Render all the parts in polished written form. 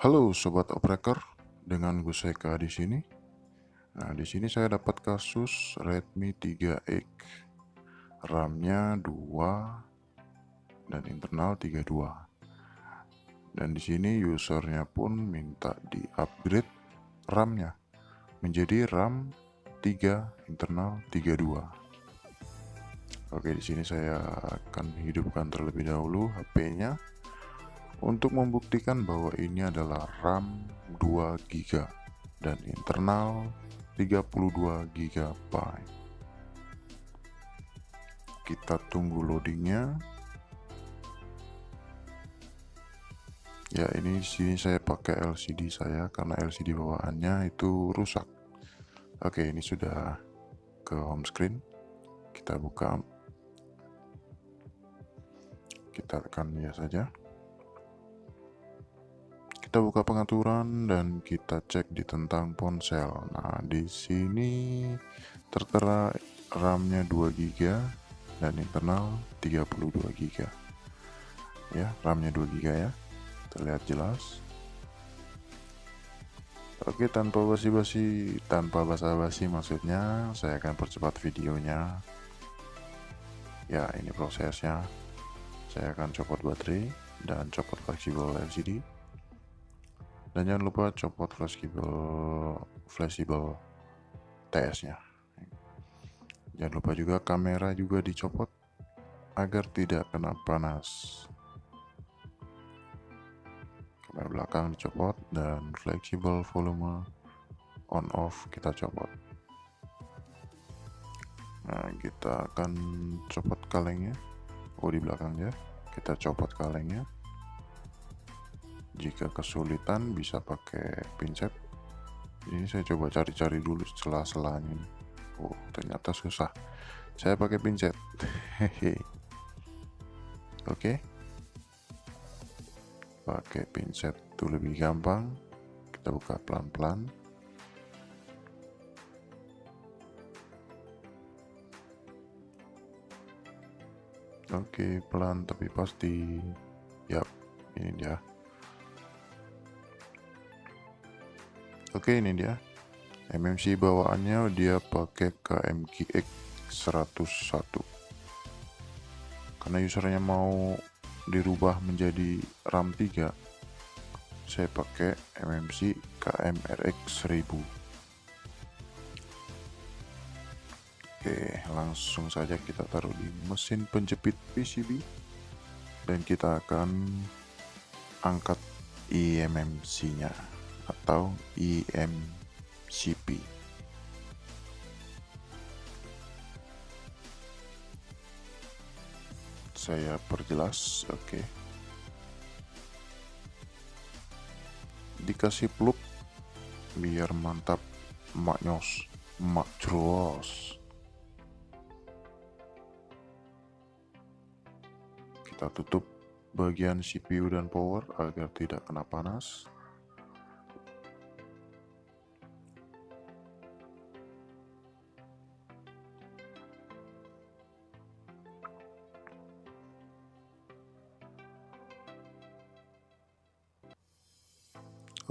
Halo sobat operator, dengan Gus Eka di sini. Nah, di sini saya dapat kasus Redmi 3X. RAM-nya 2 dan internal 32. Dan di sini usernya pun minta di-upgrade RAM-nya menjadi RAM 3 internal 32. Oke, di sini saya akan hidupkan terlebih dahulu HP-nya untuk membuktikan bahwa ini adalah RAM 2 GB dan internal 32 GB. Kita tunggu loadingnya. Ya, ini di sini saya pakai LCD saya karena LCD bawaannya itu rusak. Oke, ini sudah ke home screen. Kita buka. Kita tekan ya saja. Kita buka pengaturan dan kita cek di tentang ponsel. Nah, di sini tertera RAM-nya 2 GB dan internal 32 GB. Ya, RAM-nya 2 GB ya. Terlihat jelas. Oke, tanpa basa-basi maksudnya, saya akan percepat videonya. Ya, ini prosesnya. Saya akan copot baterai dan copot fleksibel LCD. Dan jangan lupa copot fleksibel TS-nya. Jangan lupa juga kamera juga dicopot agar tidak kena panas. Kamera belakang dicopot dan fleksibel volume on off kita copot. Nah, kita akan copot kalengnya. Di belakangnya kita copot kalengnya. Jika kesulitan bisa pakai pincet. Ini saya coba cari-cari dulu sela-selanya. Ternyata susah. Saya pakai pincet. Hehe. Oke. Pakai pincet itu lebih gampang. Kita buka pelan-pelan. Oke, pelan tapi pasti. Yap, ini dia. Oke, ini dia. MMC bawaannya dia pakai KMKX 101. Karena usernya mau dirubah menjadi RAM 3, saya pakai MMC KMRX 1000. Oke, langsung saja kita taruh di mesin penjepit PCB dan kita akan angkat eMMC-nya atau eMCP. Saya perjelas. Oke. Dikasih plug biar mantap, maknyos, makjros. Kita tutup bagian CPU dan power agar tidak kena panas.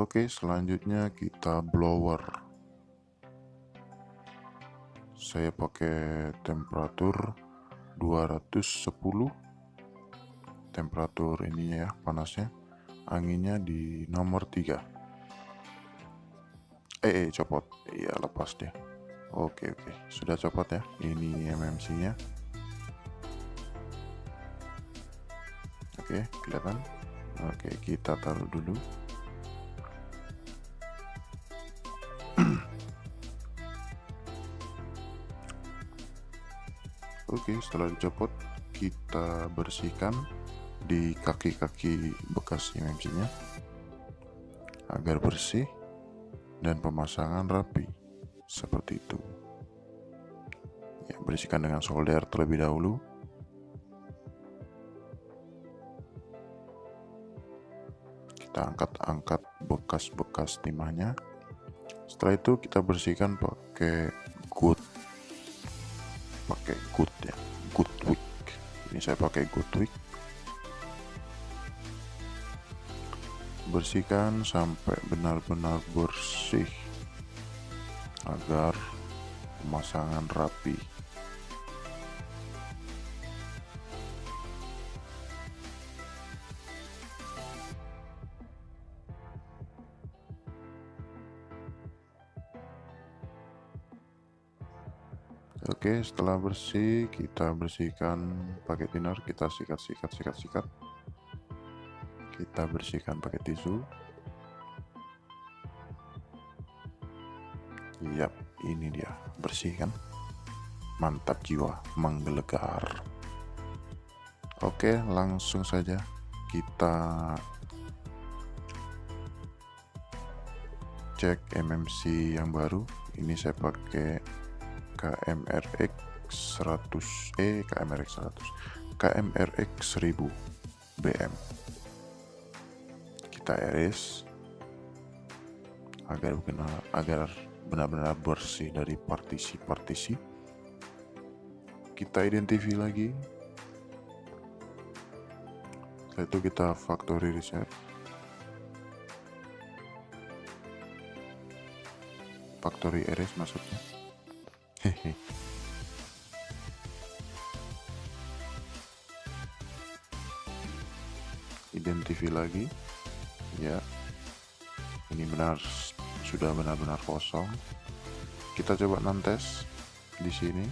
Oke, selanjutnya kita blower. Saya pakai temperatur 210. Temperatur ini ya, panasnya. Anginnya di nomor 3. Copot. Iya, lepas deh. Oke, sudah copot ya. Ini MMC-nya. Oke, kelihatan. Oke, kita taruh dulu. Oke, setelah dicopot, kita bersihkan di kaki-kaki bekas MMC-nya agar bersih dan pemasangan rapi seperti itu. Ya, bersihkan dengan solder terlebih dahulu. Kita angkat bekas-bekas timahnya. Setelah itu kita bersihkan pakai good ya, good wick. Ini saya pakai good wick bersihkan sampai benar-benar bersih agar pemasangan rapi. Oke, setelah bersih kita bersihkan pakai thinner, kita sikat. Kita bersihkan pakai tisu. Yap, ini dia, bersih kan? Mantap jiwa, menggelegar. Oke, langsung saja kita cek MMC yang baru. Ini saya pakai KMRX 100 KMRX 1000 BM. Kita iris agar benar-benar bersih dari partisi-partisi. Kita identify lagi. Setelah itu kita factory reset. Factory erase maksudnya. Hehe. Identify lagi. Ya. Ini sudah benar-benar kosong. Kita coba nantes di sini.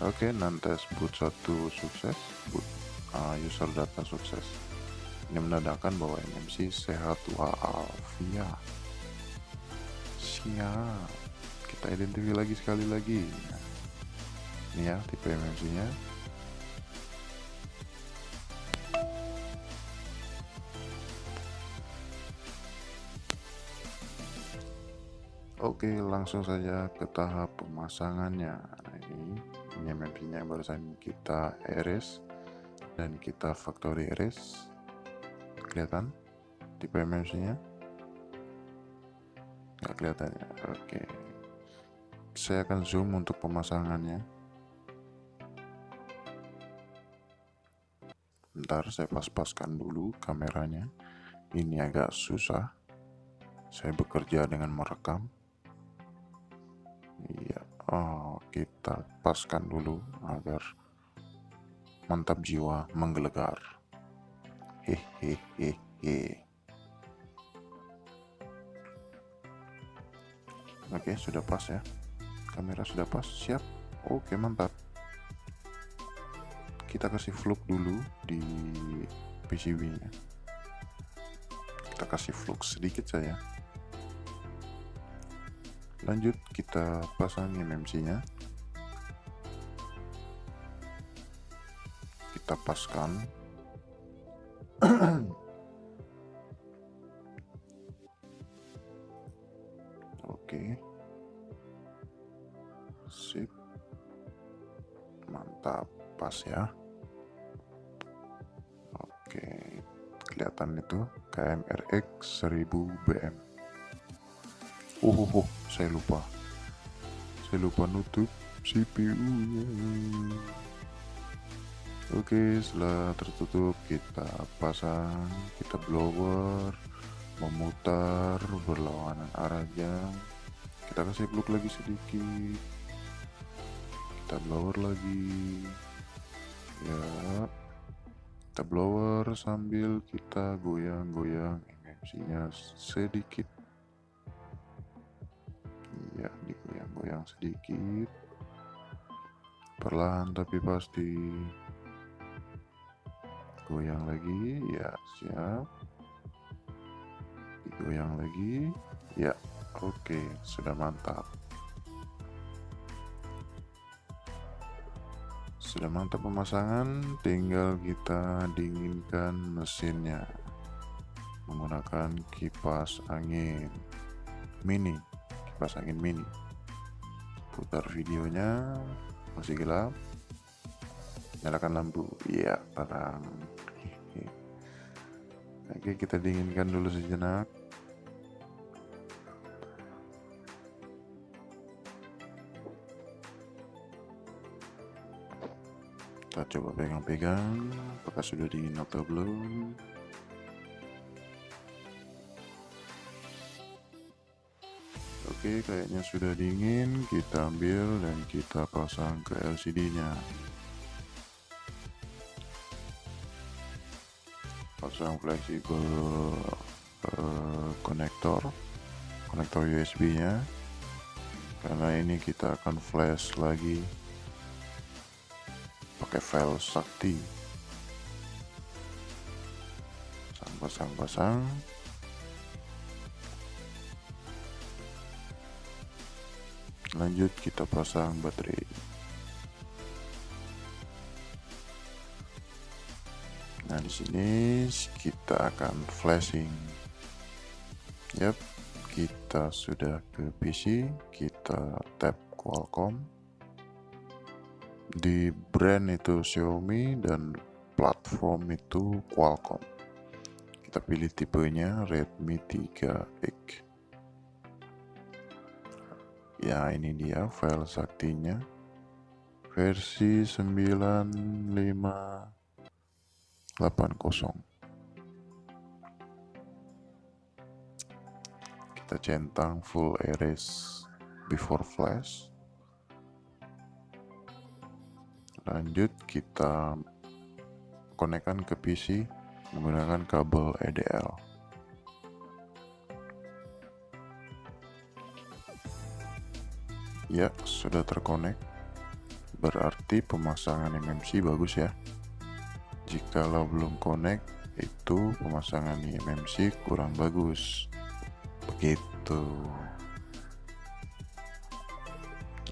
Oke, nantes boot 1 sukses, boot user data sukses. Ini menandakan bahwa MMC sehat walafiat. Siap. Kita identifikasi lagi sekali lagi. Ini ya tipe MMC nya. Oke, langsung saja ke tahap pemasangannya. Nah, ini MMC nya barusan kita erase dan kita factory erase. Kelihatan tipe MMC nya? Nggak kelihatan ya. Oke, saya akan zoom untuk pemasangannya. Bentar, saya pas-paskan dulu kameranya. Ini agak susah, saya bekerja dengan merekam. Iya, kita paskan dulu agar mantap jiwa, menggelegar. Hehehe. Oke, sudah pas ya. Kamera sudah pas, siap. Oke, mantap. Kita kasih flux dulu di PCB-nya. Kita kasih flux sedikit saja. Lanjut, kita pasang MMC-nya. Kita paskan. Oke. Sip. Mantap, pas ya. Oke, kelihatan itu KMRX 1000 BM. Saya lupa nutup CPU-nya. Oke, setelah tertutup kita pasang, kita blower, memutar berlawanan arah jam. Kita kasih plug lagi sedikit, kita blower lagi ya, kita blower sambil kita goyang-goyang MMC-nya sedikit. Ya, digoyang-goyang sedikit, perlahan tapi pasti. Goyang lagi, ya, siap. Digoyang lagi, ya, oke, sudah mantap. Sudah mantap pemasangan, tinggal kita dinginkan mesinnya menggunakan kipas angin mini. Putar videonya, masih gelap, nyalakan lampu, iya, terang. Oke, kita dinginkan dulu sejenak. Kita coba pegang-pegang, apakah sudah dingin atau belum. Oke, kayaknya sudah dingin. Kita ambil dan kita pasang ke LCD-nya. Pasang fleksibel konektor USB-nya, karena ini kita akan flash lagi pakai file sakti. Pasang. Lanjut kita pasang baterai. Nah, di sini kita akan flashing. Yap, kita sudah ke PC, kita tap Qualcomm. Di brand itu Xiaomi dan platform itu Qualcomm. Kita pilih tipenya Redmi 3X. Ya, ini dia file saktinya. Versi 9580. Kita centang full erase before flash. Lanjut kita konekkan ke PC menggunakan kabel EDL. Ya, sudah terkonek. Berarti pemasangan MMC bagus ya. Jikalau belum connect, itu pemasangan MMC kurang bagus. Begitu.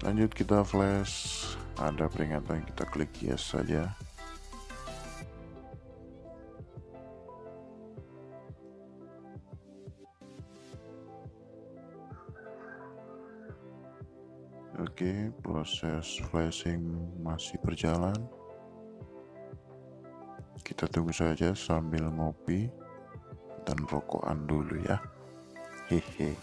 Lanjut kita flash. Ada peringatan, kita klik yes saja. Oke, proses flashing masih berjalan. Kita tunggu saja sambil ngopi dan rokokan dulu ya. Hehehe.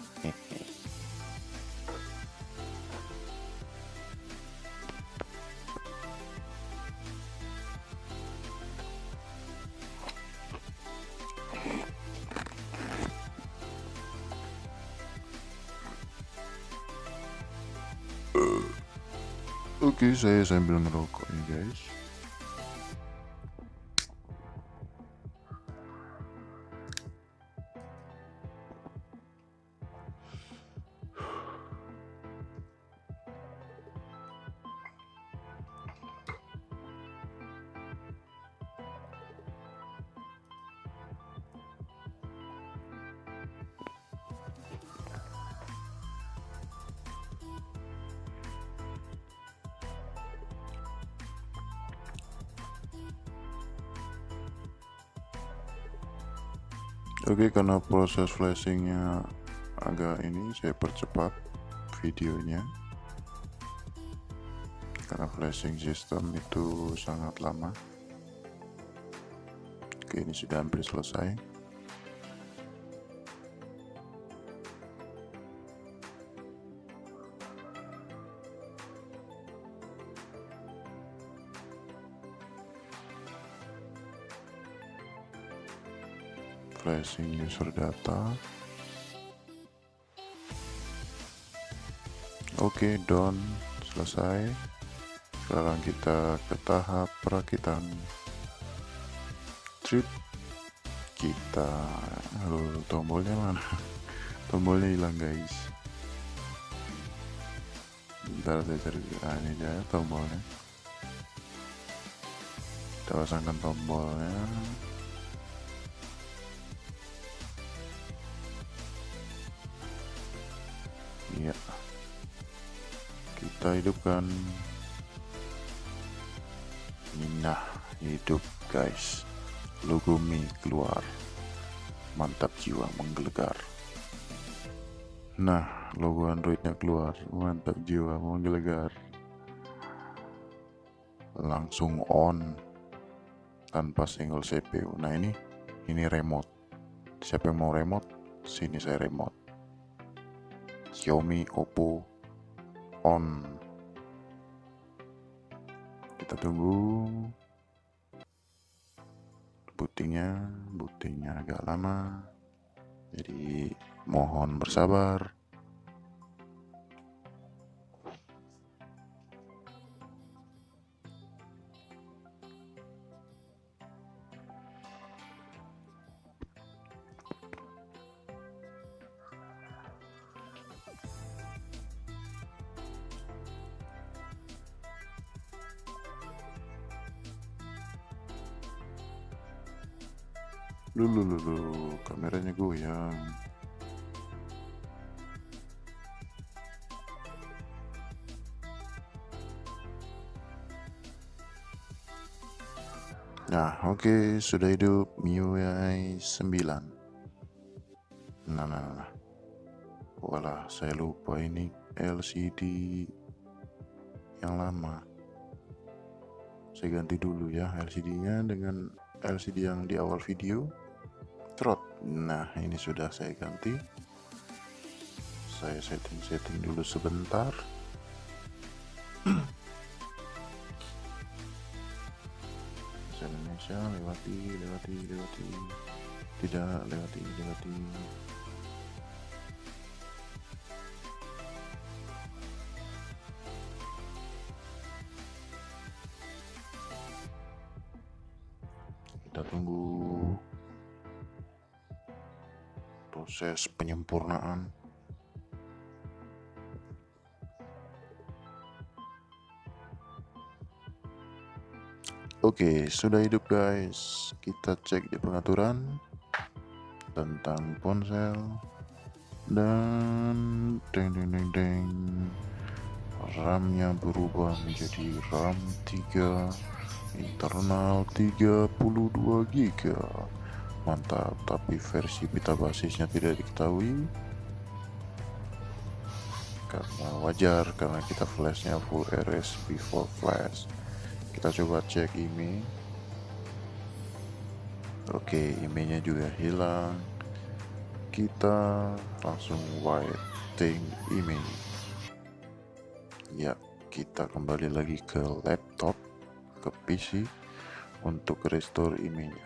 Oke, saya sambil merokok nih guys. Oke, karena proses flashingnya agak ini, saya percepat videonya karena flashing sistem itu sangat lama. Oke, ini sudah hampir selesai. Flashing user data. Oke, done, selesai. Sekarang kita ke tahap perakitan. Trip. Kita, tombolnya mana? Tombolnya hilang guys. Bentar saya cari. Ini dia tombolnya. Kita pasangkan tombolnya. Iya, kita hidupkan. Nah, hidup guys. Logo Mi keluar. Mantap jiwa menggelegar. Nah, logo Androidnya keluar. Mantap jiwa menggelegar. Langsung on tanpa single CPU. Nah, ini remote. Siapa yang mau remote? Sini saya remote. Xiaomi, Oppo, on. Kita tunggu bootingnya agak lama, jadi mohon bersabar. Lulu, kameranya goyang. Nah, oke, sudah hidup MIUI 9. Nah. Walah, saya lupa ini LCD yang lama. Saya ganti dulu ya LCD-nya dengan LCD yang di awal video. Trot. Nah, ini sudah saya ganti. Saya setting dulu sebentar. Bahasa Indonesia lewati. Tidak, lewati. Kita tunggu proses penyempurnaan. Oke, sudah hidup guys. Kita cek di pengaturan tentang ponsel dan deng. RAM-nya berubah menjadi RAM 3 internal 32 GB. Mantap, tapi versi pita basisnya tidak diketahui. Karena wajar, karena kita flashnya full RSB full flash. Kita coba cek IMEI. Oke, IMEI-nya juga hilang. Kita langsung whiting IMEI. Ya, kita kembali lagi ke laptop, ke PC untuk restore IMEI-nya.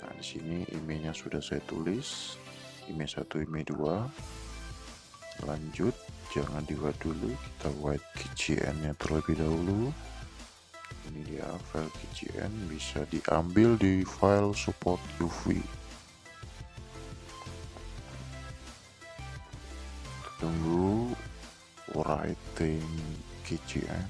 Nah, di sini IMEI-nya sudah saya tulis, IMEI 1, IMEI 2. Lanjut, jangan di white dulu, kita white KCN-nya terlebih dahulu. Ini dia file KCN, bisa diambil di file support UV. Tunggu writing KCN.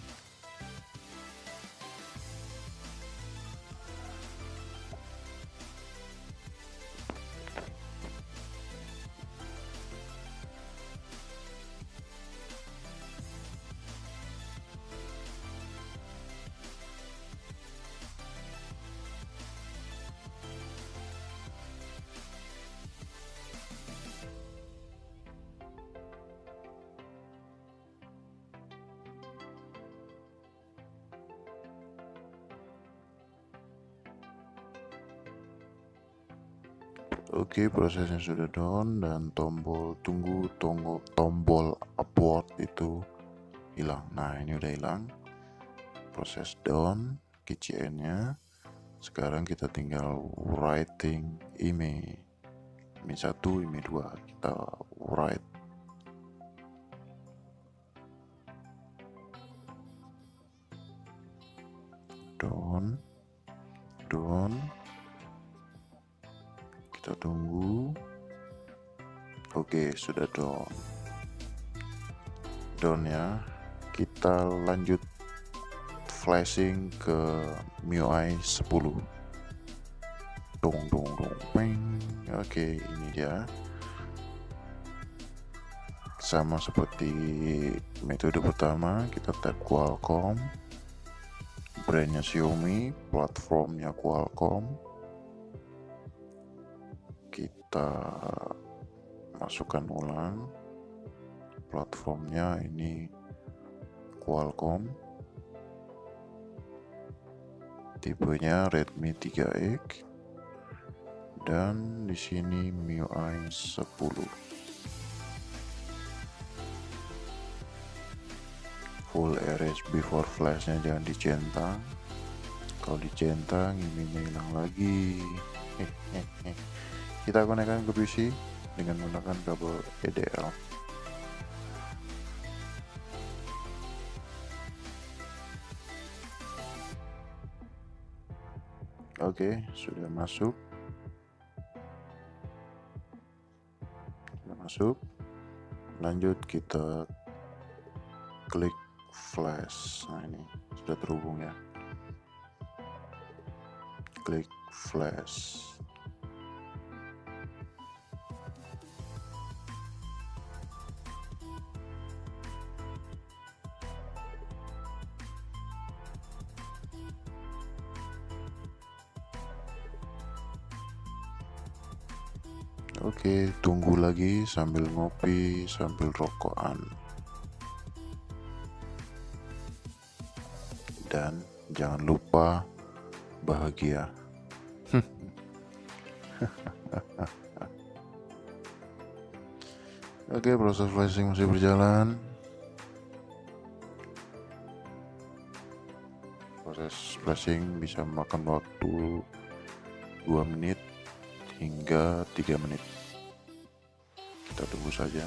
Oke, prosesnya sudah done dan tombol abort itu hilang. Nah, ini udah hilang. Proses done KCN-nya. Sekarang kita tinggal writing IMEI 1, IMEI 2. Kita write. Done. Kita tunggu. Oke, sudah done ya. Kita lanjut flashing ke MIUI 10. Dong. Oke, ini dia. Sama seperti metode pertama, kita tap Qualcomm. Brandnya Xiaomi, platformnya Qualcomm. Kita masukkan ulang, platformnya ini Qualcomm, tipenya Redmi 3X, dan di sini MIUI 10. full erase before flashnya jangan dicentang. Kalau dicentang ininya hilang lagi. Kita konekkan ke PC dengan menggunakan kabel EDL. Oke, sudah masuk. Lanjut kita klik flash. Nah, ini sudah terhubung ya. Klik flash. Oke, tunggu lagi sambil ngopi, sambil rokokan. Dan jangan lupa bahagia. Oke, proses flashing masih berjalan. Proses flashing bisa memakan waktu 2 menit hingga 3 menit. Kita tunggu saja.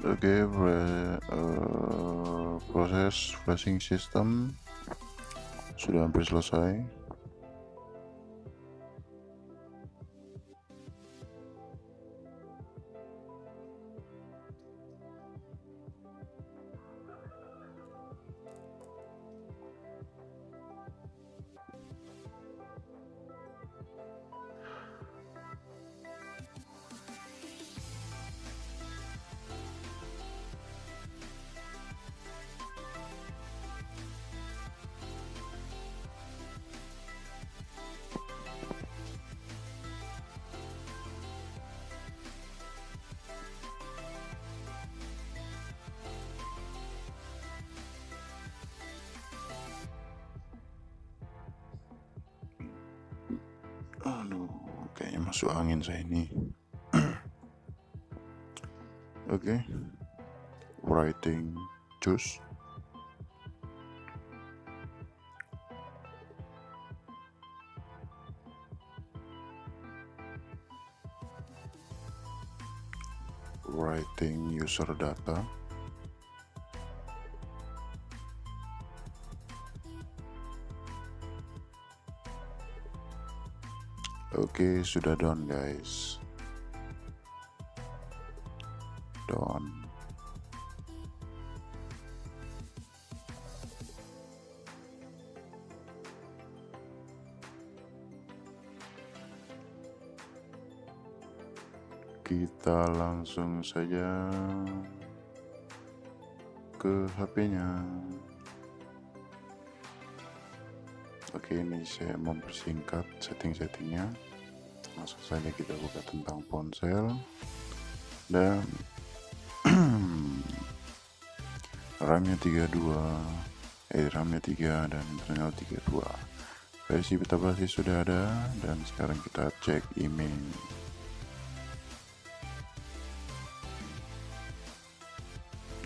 Oke, proses flashing system sudah hampir selesai. Aduh, kayaknya masuk angin saya ini. Oke, writing choose. Writing user data. Oke, sudah done guys. Done. Kita langsung saja ke HP-nya. Oke, ini saya mempersingkat setting-settingnya. Langsung saja kita buka tentang ponsel dan RAM-nya 32, RAM-nya 3 dan internal 32. Versi beta basis sudah ada dan sekarang kita cek email.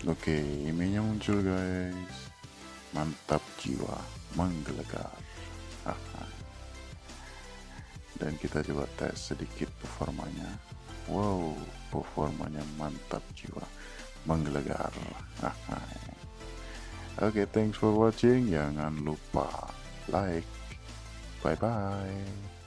Oke, emailnya muncul guys. Mantap jiwa, menggelegar. Dan kita coba tes sedikit performanya. Wow, performanya mantap jiwa, menggelegar. Oke, thanks for watching. Jangan lupa like. Bye bye.